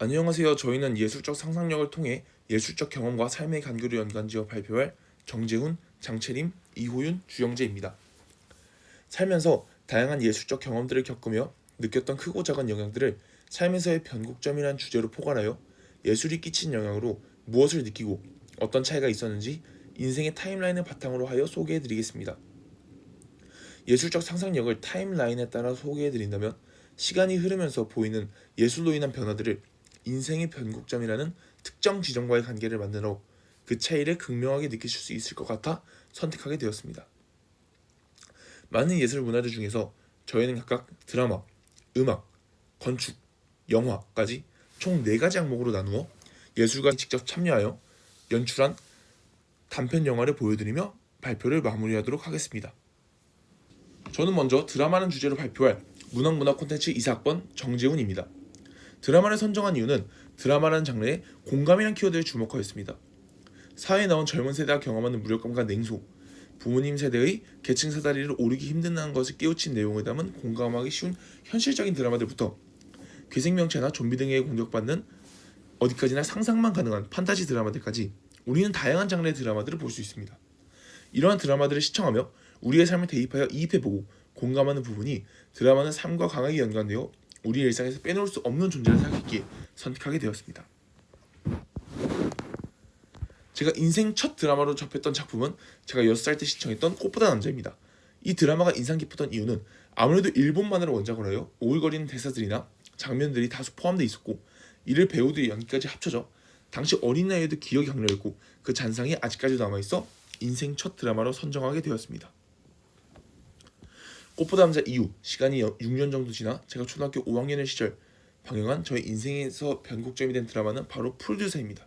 안녕하세요. 저희는 예술적 상상력을 통해 예술적 경험과 삶의 간교를 연관지어 발표할 정재훈, 장채림, 이호윤, 주영재입니다. 살면서 다양한 예술적 경험들을 겪으며 느꼈던 크고 작은 영향들을 삶에서의 변곡점이란 주제로 포괄하여 예술이 끼친 영향으로 무엇을 느끼고 어떤 차이가 있었는지 인생의 타임라인을 바탕으로 하여 소개해드리겠습니다. 예술적 상상력을 타임라인에 따라 소개해드린다면 시간이 흐르면서 보이는 예술로 인한 변화들을 인생의 변곡점이라는 특정 지점과의 관계를 만들어 그 차이를 극명하게 느끼실 수 있을 것 같아 선택하게 되었습니다. 많은 예술 문화들 중에서 저희는 각각 드라마, 음악, 건축, 영화까지 총 4가지 항목으로 나누어 예술가가 직접 참여하여 연출한 단편 영화를 보여드리며 발표를 마무리하도록 하겠습니다. 저는 먼저 드라마라는 주제로 발표할 문학문화 콘텐츠 이사학번 정재훈입니다. 드라마를 선정한 이유는 드라마라는 장르에 공감이란 키워드에 주목하였습니다. 사회에 나온 젊은 세대가 경험하는 무력감과 냉소, 부모님 세대의 계층 사다리를 오르기 힘든다는 것을 깨우친 내용을 담은 공감하기 쉬운 현실적인 드라마들부터 괴생명체나 좀비 등에 공격받는 어디까지나 상상만 가능한 판타지 드라마들까지 우리는 다양한 장르의 드라마들을 볼 수 있습니다. 이러한 드라마들을 시청하며 우리의 삶을 대입하여 이입해보고 공감하는 부분이 드라마는 삶과 강하게 연관되어 우리의 일상에서 빼놓을 수 없는 존재를 생각했기에 선택하게 되었습니다. 제가 인생 첫 드라마로 접했던 작품은 제가 6살 때 시청했던 꽃보다 남자입니다. 이 드라마가 인상 깊었던 이유는 아무래도 일본만을 원작으로 하여 오글거리는 대사들이나 장면들이 다소 포함되어 있었고 이를 배우들의 연기까지 합쳐져 당시 어린 나이에도 기억이 강렬했고 그 잔상이 아직까지도 남아있어 인생 첫 드라마로 선정하게 되었습니다. 꽃보다 남자 이후 시간이 6년 정도 지나 제가 초등학교 5학년의 시절 방영한 저희 인생에서 변곡점이 된 드라마는 바로 프로듀서입니다.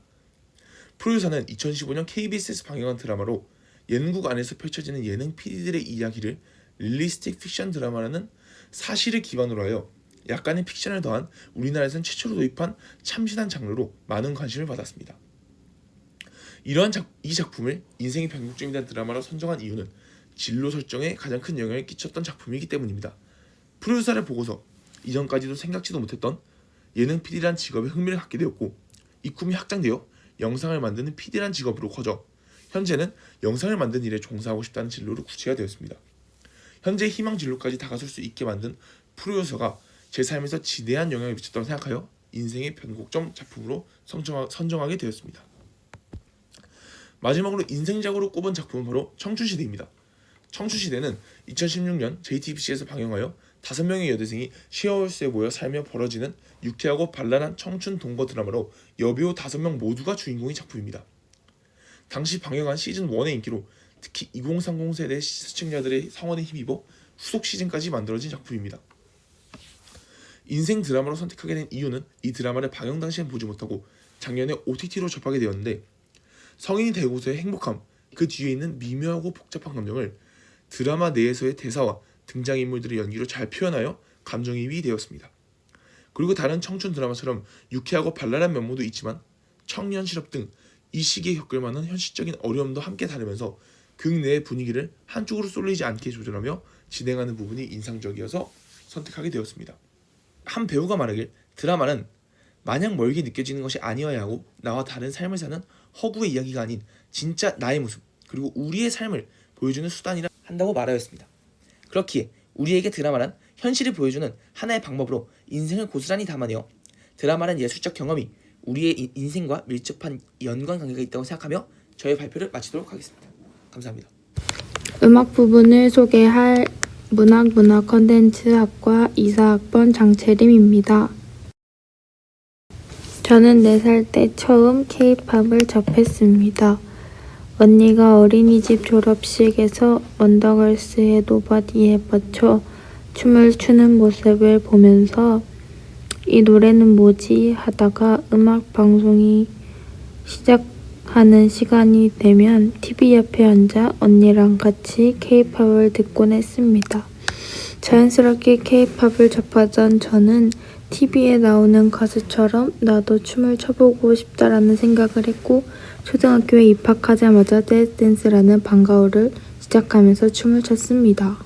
프로듀서는 2015년 KBS에서 방영한 드라마로 예능국 안에서 펼쳐지는 예능 PD들의 이야기를 릴리스틱 픽션 드라마라는 사실을 기반으로 하여 약간의 픽션을 더한 우리나라에선 최초로 도입한 참신한 장르로 많은 관심을 받았습니다. 이러한 이 작품을 인생의 변곡점이 된 드라마로 선정한 이유는 진로 설정에 가장 큰 영향을 끼쳤던 작품이기 때문입니다. 프로듀서를 보고서 이전까지도 생각지도 못했던 예능 PD란 직업에 흥미를 갖게 되었고 이 꿈이 확장되어 영상을 만드는 PD란 직업으로 커져 현재는 영상을 만드는 일에 종사하고 싶다는 진로로 구체화 되었습니다. 현재의 희망 진로까지 다가설 수 있게 만든 프로듀서가 제 삶에서 지대한 영향을 미쳤다고 생각하여 인생의 변곡점 작품으로 선정하게 되었습니다. 마지막으로 인생작으로 꼽은 작품은 바로 청춘시대입니다. 청춘시대는 2016년 JTBC에서 방영하여 5명의 여대생이 쉐어하우스에 모여 살며 벌어지는 유쾌하고 발랄한 청춘 동거 드라마로 여배우 5명 모두가 주인공인 작품입니다. 당시 방영한 시즌1의 인기로 특히 2030 세대 시청자들의 성원에 힘입어 후속 시즌까지 만들어진 작품입니다. 인생 드라마로 선택하게 된 이유는 이 드라마를 방영 당시엔 보지 못하고 작년에 OTT로 접하게 되었는데 성인이 되고서의 행복함, 그 뒤에 있는 미묘하고 복잡한 감정을 드라마 내에서의 대사와 등장인물들의 연기로 잘 표현하여 감정이입이 되었습니다. 그리고 다른 청춘 드라마처럼 유쾌하고 발랄한 면모도 있지만 청년 실업 등 이 시기에 겪을 만한 현실적인 어려움도 함께 다루면서 극 내의 분위기를 한쪽으로 쏠리지 않게 조절하며 진행하는 부분이 인상적이어서 선택하게 되었습니다. 한 배우가 말하길 드라마는 마냥 멀게 느껴지는 것이 아니어야 하고 나와 다른 삶을 사는 허구의 이야기가 아닌 진짜 나의 모습 그리고 우리의 삶을 보여주는 수단이라 한다고 말하였습니다. 그렇기에 우리에게 드라마란 현실을 보여주는 하나의 방법으로 인생을 고스란히 담아내어 드라마란 예술적 경험이 우리의 인생과 밀접한 연관관계가 있다고 생각하며 저의 발표를 마치도록 하겠습니다. 감사합니다. 음악 부분을 소개할 문화 콘텐츠 학과 이사학번 장채림입니다. 저는 4살 때 처음 K-팝을 접했습니다. 언니가 어린이집 졸업식에서 원더걸스의 노버디에 뻗쳐 춤을 추는 모습을 보면서 이 노래는 뭐지 하다가 음악 방송이 시작하는 시간이 되면 TV 옆에 앉아 언니랑 같이 K-팝을 듣곤 했습니다. 자연스럽게 K-팝을 접하던 저는 TV에 나오는 가수처럼 나도 춤을 춰보고 싶다라는 생각을 했고 초등학교에 입학하자마자 댄스라는 방과후를 시작하면서 춤을 췄습니다.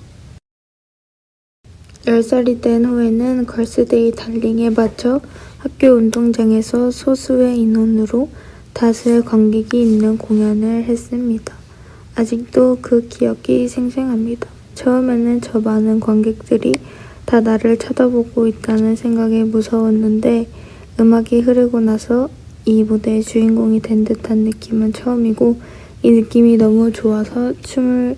10살이 된 후에는 걸스데이 달링에 맞춰 학교 운동장에서 소수의 인원으로 다수의 관객이 있는 공연을 했습니다. 아직도 그 기억이 생생합니다. 처음에는 저 많은 관객들이 다 나를 쳐다보고 있다는 생각에 무서웠는데 음악이 흐르고 나서 이 무대의 주인공이 된 듯한 느낌은 처음이고 이 느낌이 너무 좋아서 춤을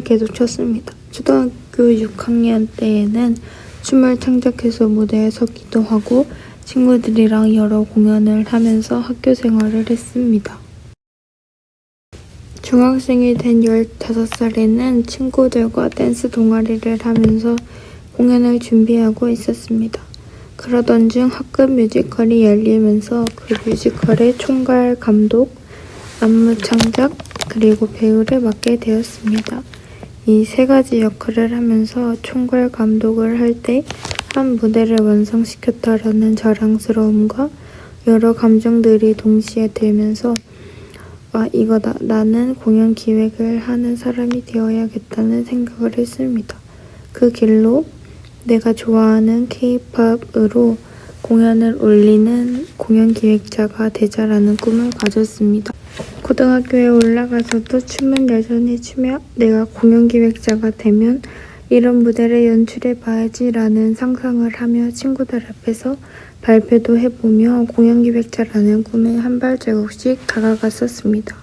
계속 췄습니다. 초등학교 6학년 때에는 춤을 창작해서 무대에 섰기도 하고 친구들이랑 여러 공연을 하면서 학교 생활을 했습니다. 중학생이 된 15살에는 친구들과 댄스 동아리를 하면서 공연을 준비하고 있었습니다. 그러던 중 학급 뮤지컬이 열리면서 그 뮤지컬의 총괄 감독, 안무 창작, 그리고 배우를 맡게 되었습니다. 이 세 가지 역할을 하면서 총괄 감독을 할 때 한 무대를 완성시켰다라는 자랑스러움과 여러 감정들이 동시에 들면서 이거다. 나는 공연 기획을 하는 사람이 되어야겠다는 생각을 했습니다. 그 길로 내가 좋아하는 K-팝으로 공연을 올리는 공연 기획자가 되자라는 꿈을 가졌습니다. 고등학교에 올라가서도 춤은 여전히 추며 내가 공연 기획자가 되면 이런 무대를 연출해 봐야지라는 상상을 하며 친구들 앞에서 발표도 해보며 공연 기획자라는 꿈에 한 발자국씩 다가갔었습니다.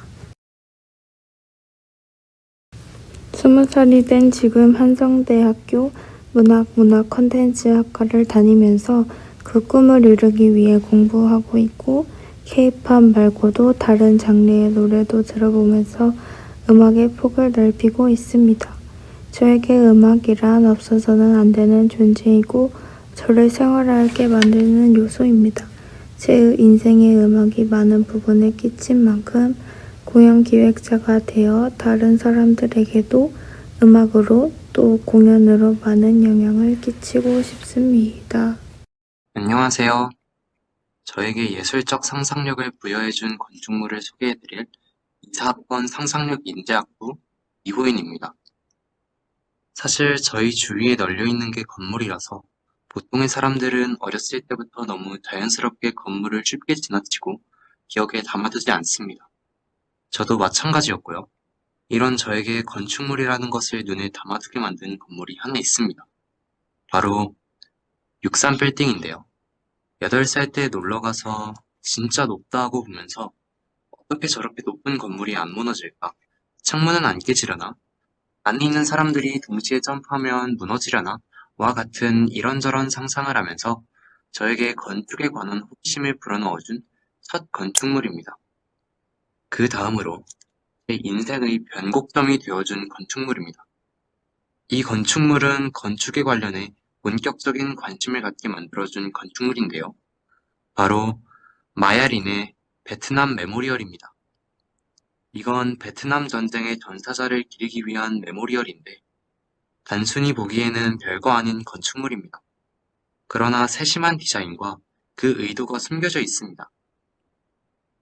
20살이 된 지금 한성대학교 문화 콘텐츠학과를 다니면서 그 꿈을 이루기 위해 공부하고 있고 K-팝 말고도 다른 장르의 노래도 들어보면서 음악의 폭을 넓히고 있습니다. 저에게 음악이란 없어서는 안 되는 존재이고 저를 생활하게 만드는 요소입니다. 제 인생의 음악이 많은 부분을 끼친 만큼 공연 기획자가 되어 다른 사람들에게도 음악으로 또 공연으로 많은 영향을 끼치고 싶습니다. 안녕하세요. 저에게 예술적 상상력을 부여해준 건축물을 소개해드릴 이사학번 상상력 인재학부 이호인입니다. 사실 저희 주위에 널려있는 게 건물이라서 보통의 사람들은 어렸을 때부터 너무 자연스럽게 건물을 쉽게 지나치고 기억에 담아두지 않습니다. 저도 마찬가지였고요. 이런 저에게 건축물이라는 것을 눈에 담아두게 만든 건물이 하나 있습니다. 바로 63빌딩인데요. 8살 때 놀러가서 진짜 높다 하고 보면서 어떻게 저렇게 높은 건물이 안 무너질까? 창문은 안 깨지려나? 안에 있는 사람들이 동시에 점프하면 무너지려나? 와 같은 이런저런 상상을 하면서 저에게 건축에 관한 호기심을 불어넣어준 첫 건축물입니다. 그 다음으로 제 인생의 변곡점이 되어준 건축물입니다. 이 건축물은 건축에 관련해 본격적인 관심을 갖게 만들어준 건축물인데요. 바로 마야린의 베트남 메모리얼입니다. 이건 베트남 전쟁의 전사자를 기리기 위한 메모리얼인데 단순히 보기에는 별거 아닌 건축물입니다. 그러나 세심한 디자인과 그 의도가 숨겨져 있습니다.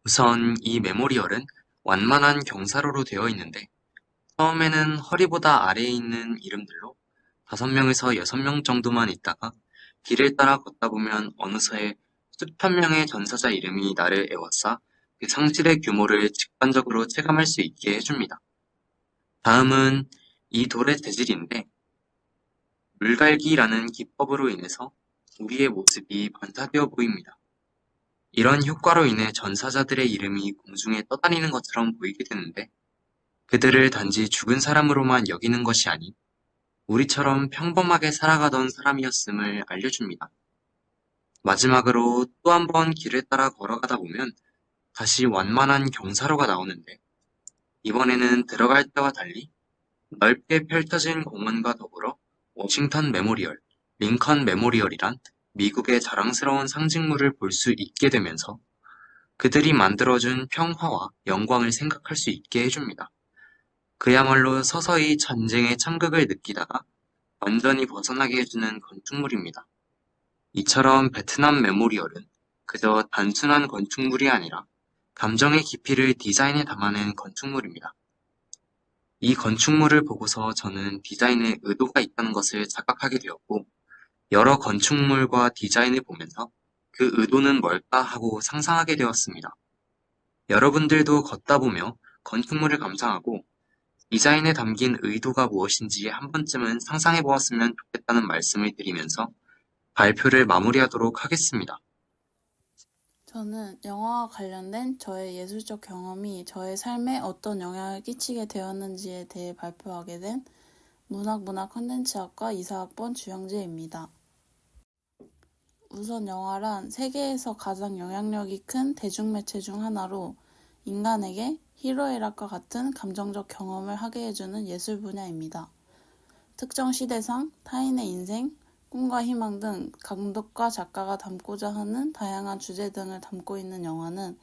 우선 이 메모리얼은 완만한 경사로로 되어 있는데 처음에는 허리보다 아래에 있는 이름들로 5명에서 6명 정도만 있다가 길을 따라 걷다 보면 어느새 수천 명의 전사자 이름이 나를 에워싸 그 상실의 규모를 직관적으로 체감할 수 있게 해줍니다. 다음은 이 돌의 재질인데 물갈기라는 기법으로 인해서 우리의 모습이 반사되어 보입니다. 이런 효과로 인해 전사자들의 이름이 공중에 떠다니는 것처럼 보이게 되는데 그들을 단지 죽은 사람으로만 여기는 것이 아닌 우리처럼 평범하게 살아가던 사람이었음을 알려줍니다. 마지막으로 또 한 번 길을 따라 걸어가다 보면 다시 완만한 경사로가 나오는데 이번에는 들어갈 때와 달리 넓게 펼쳐진 공원과 더불어 워싱턴 메모리얼, 링컨 메모리얼이란 미국의 자랑스러운 상징물을 볼 수 있게 되면서 그들이 만들어준 평화와 영광을 생각할 수 있게 해줍니다. 그야말로 서서히 전쟁의 참극을 느끼다가 완전히 벗어나게 해주는 건축물입니다. 이처럼 베트남 메모리얼은 그저 단순한 건축물이 아니라 감정의 깊이를 디자인에 담아낸 건축물입니다. 이 건축물을 보고서 저는 디자인에 의도가 있다는 것을 자각하게 되었고 여러 건축물과 디자인을 보면서 그 의도는 뭘까 하고 상상하게 되었습니다. 여러분들도 걷다 보며 건축물을 감상하고 디자인에 담긴 의도가 무엇인지 한 번쯤은 상상해 보았으면 좋겠다는 말씀을 드리면서 발표를 마무리하도록 하겠습니다. 저는 영화와 관련된 저의 예술적 경험이 저의 삶에 어떤 영향을 끼치게 되었는지에 대해 발표하게 된 문화 콘텐츠학과 이사학번 주영재입니다. 우선 영화란 세계에서 가장 영향력이 큰 대중매체 중 하나로 인간에게 희로애락과 같은 감정적 경험을 하게 해주는 예술 분야입니다. 특정 시대상, 타인의 인생, 꿈과 희망 등 감독과 작가가 담고자 하는 다양한 주제 등을 담고 있는 영화는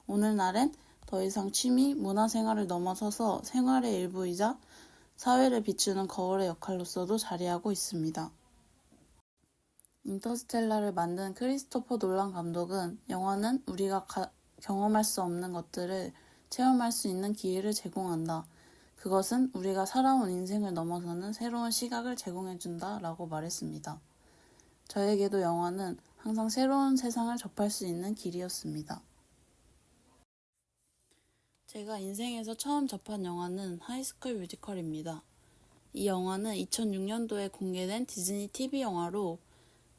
오늘날엔 더 이상 취미, 문화생활을 넘어서서 생활의 일부이자 사회를 비추는 거울의 역할로서도 자리하고 있습니다. 인터스텔라를 만든 크리스토퍼 놀란 감독은 영화는 우리가 경험할 수 없는 것들을 체험할 수 있는 기회를 제공한다. 그것은 우리가 살아온 인생을 넘어서는 새로운 시각을 제공해준다 라고 말했습니다. 저에게도 영화는 항상 새로운 세상을 접할 수 있는 길이었습니다. 제가 인생에서 처음 접한 영화는 하이스쿨 뮤지컬입니다. 이 영화는 2006년도에 공개된 디즈니 TV 영화로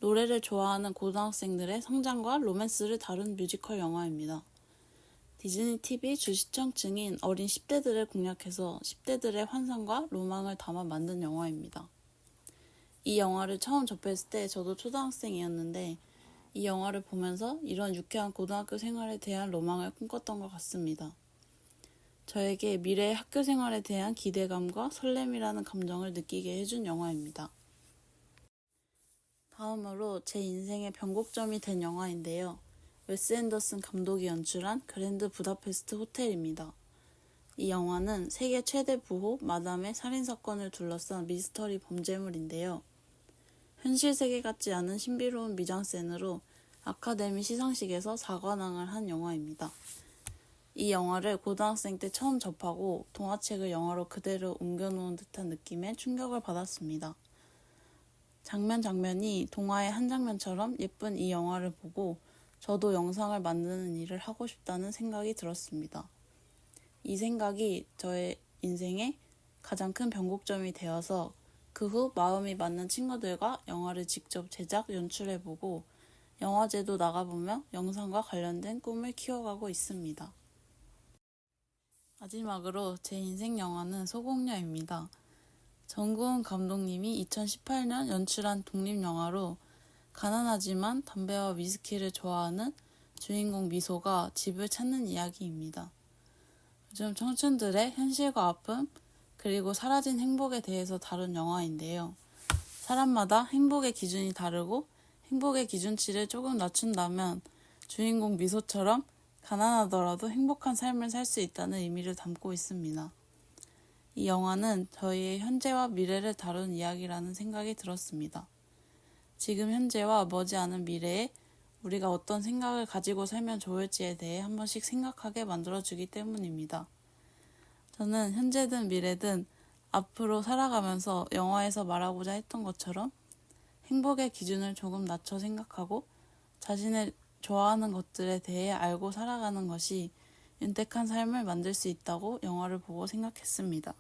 노래를 좋아하는 고등학생들의 성장과 로맨스를 다룬 뮤지컬 영화입니다. 디즈니 TV 주시청층인 어린 10대들을 공략해서 10대들의 환상과 로망을 담아 만든 영화입니다. 이 영화를 처음 접했을 때 저도 초등학생이었는데 이 영화를 보면서 이런 유쾌한 고등학교 생활에 대한 로망을 꿈꿨던 것 같습니다. 저에게 미래의 학교 생활에 대한 기대감과 설렘이라는 감정을 느끼게 해준 영화입니다. 다음으로 제 인생의 변곡점이 된 영화인데요. 웨스 앤더슨 감독이 연출한 그랜드 부다페스트 호텔입니다. 이 영화는 세계 최대 부호 마담의 살인사건을 둘러싼 미스터리 범죄물인데요. 현실 세계 같지 않은 신비로운 미장센으로 아카데미 시상식에서 사관왕을 한 영화입니다. 이 영화를 고등학생 때 처음 접하고 동화책을 영화로 그대로 옮겨놓은 듯한 느낌에 충격을 받았습니다. 장면이 동화의 한 장면처럼 예쁜 이 영화를 보고 저도 영상을 만드는 일을 하고 싶다는 생각이 들었습니다. 이 생각이 저의 인생의 가장 큰 변곡점이 되어서 그 후 마음이 맞는 친구들과 영화를 직접 제작, 연출해보고 영화제도 나가보며 영상과 관련된 꿈을 키워가고 있습니다. 마지막으로 제 인생 영화는 소공녀입니다. 정구은 감독님이 2018년 연출한 독립영화로 가난하지만 담배와 위스키를 좋아하는 주인공 미소가 집을 찾는 이야기입니다. 요즘 청춘들의 현실과 아픔, 그리고 사라진 행복에 대해서 다룬 영화인데요. 사람마다 행복의 기준이 다르고 행복의 기준치를 조금 낮춘다면 주인공 미소처럼 가난하더라도 행복한 삶을 살 수 있다는 의미를 담고 있습니다. 이 영화는 저희의 현재와 미래를 다룬 이야기라는 생각이 들었습니다. 지금 현재와 머지않은 미래에 우리가 어떤 생각을 가지고 살면 좋을지에 대해 한 번씩 생각하게 만들어주기 때문입니다. 저는 현재든 미래든 앞으로 살아가면서 영화에서 말하고자 했던 것처럼 행복의 기준을 조금 낮춰 생각하고 자신의 좋아하는 것들에 대해 알고 살아가는 것이 윤택한 삶을 만들 수 있다고 영화를 보고 생각했습니다.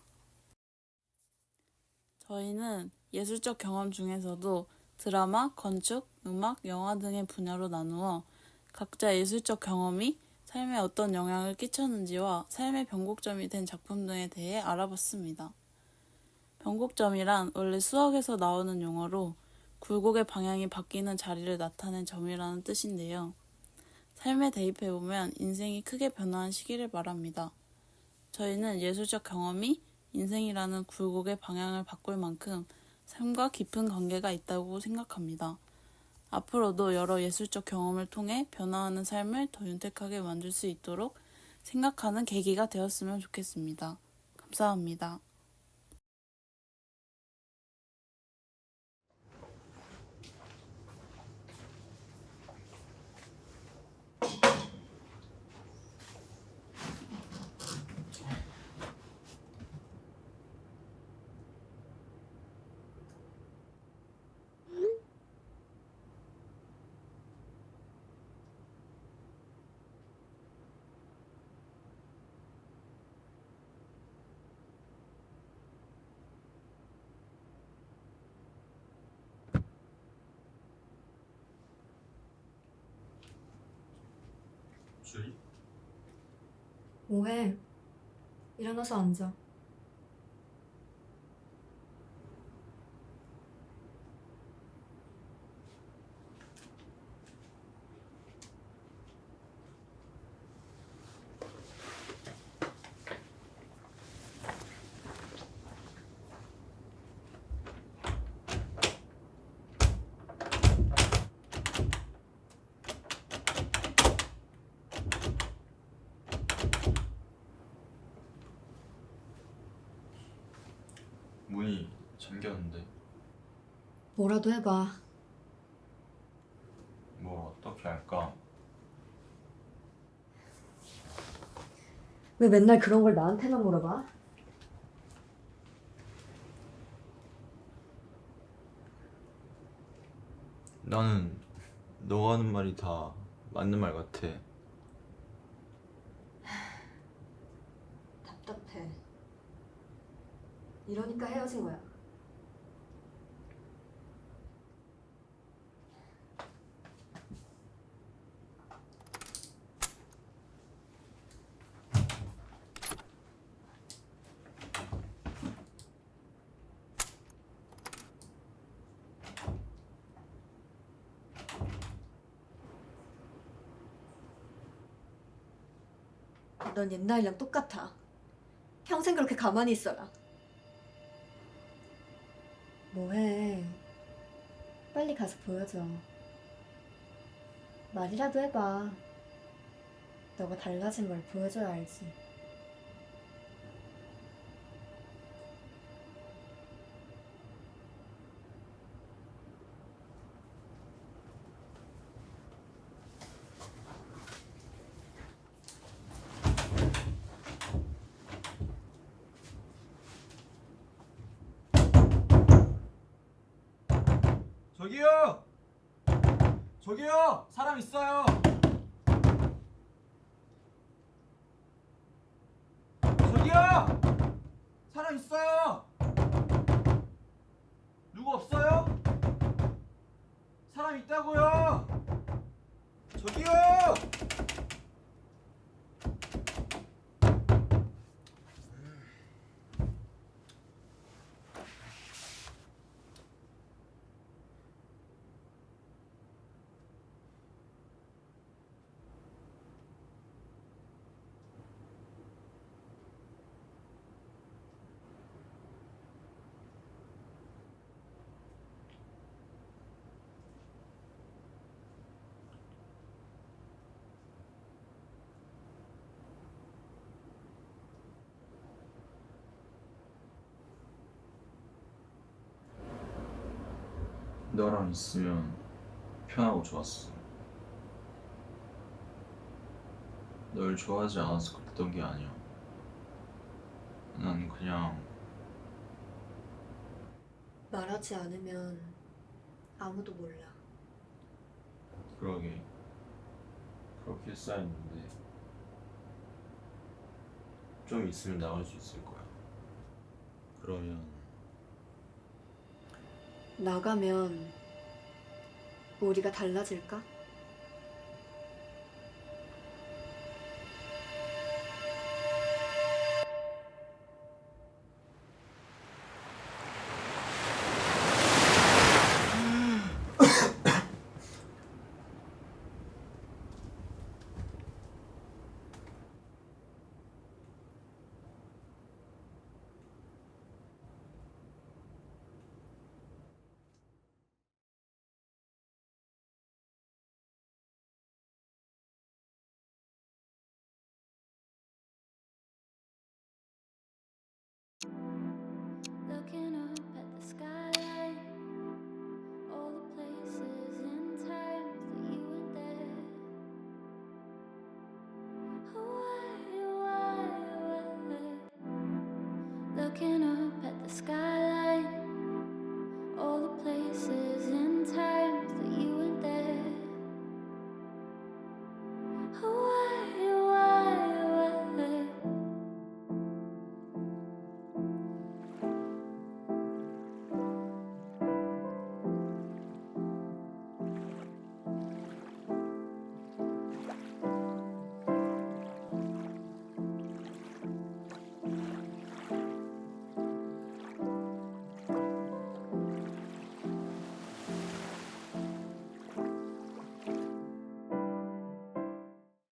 저희는 예술적 경험 중에서도 드라마, 건축, 음악, 영화 등의 분야로 나누어 각자 예술적 경험이 삶에 어떤 영향을 끼쳤는지와 삶의 변곡점이 된 작품 등에 대해 알아봤습니다. 변곡점이란 원래 수학에서 나오는 용어로 굴곡의 방향이 바뀌는 자리를 나타낸 점이라는 뜻인데요. 삶에 대입해보면 인생이 크게 변화한 시기를 말합니다. 저희는 예술적 경험이 인생이라는 굴곡의 방향을 바꿀 만큼 삶과 깊은 관계가 있다고 생각합니다. 앞으로도 여러 예술적 경험을 통해 변화하는 삶을 더 윤택하게 만들 수 있도록 생각하는 계기가 되었으면 좋겠습니다. 감사합니다. 주희? 뭐해? 일어나서 앉아. 문이 잠겼는데. 뭐라도 해봐. 뭘 어떻게 할까? 왜 맨날 그런 걸 나한테만 물어봐? 나는 너가 하는 말이 다 맞는 말 같아. 답답해. 이러니까 헤어진 거야. 넌 옛날이랑 똑같아. 평생 그렇게 가만히 있어라. 뭐해? 빨리 가서 보여줘. 말이라도 해봐. 너가 달라진 걸 보여줘야 알지. 저기요! 저기요! 사람 있어요! 저기요! 사람 있어요! 누구 없어요? 사람 있다고요! 저기요! 너랑 있으면 편하고 좋았어. 널 좋아하지 않아서 그랬던 게 아니야. 난 그냥 말하지 않으면 아무도 몰라. 그러게 그렇게 쌓였는데 좀 있으면 나올 수 있을 거야. 그러면 나가면 우리가 달라질까?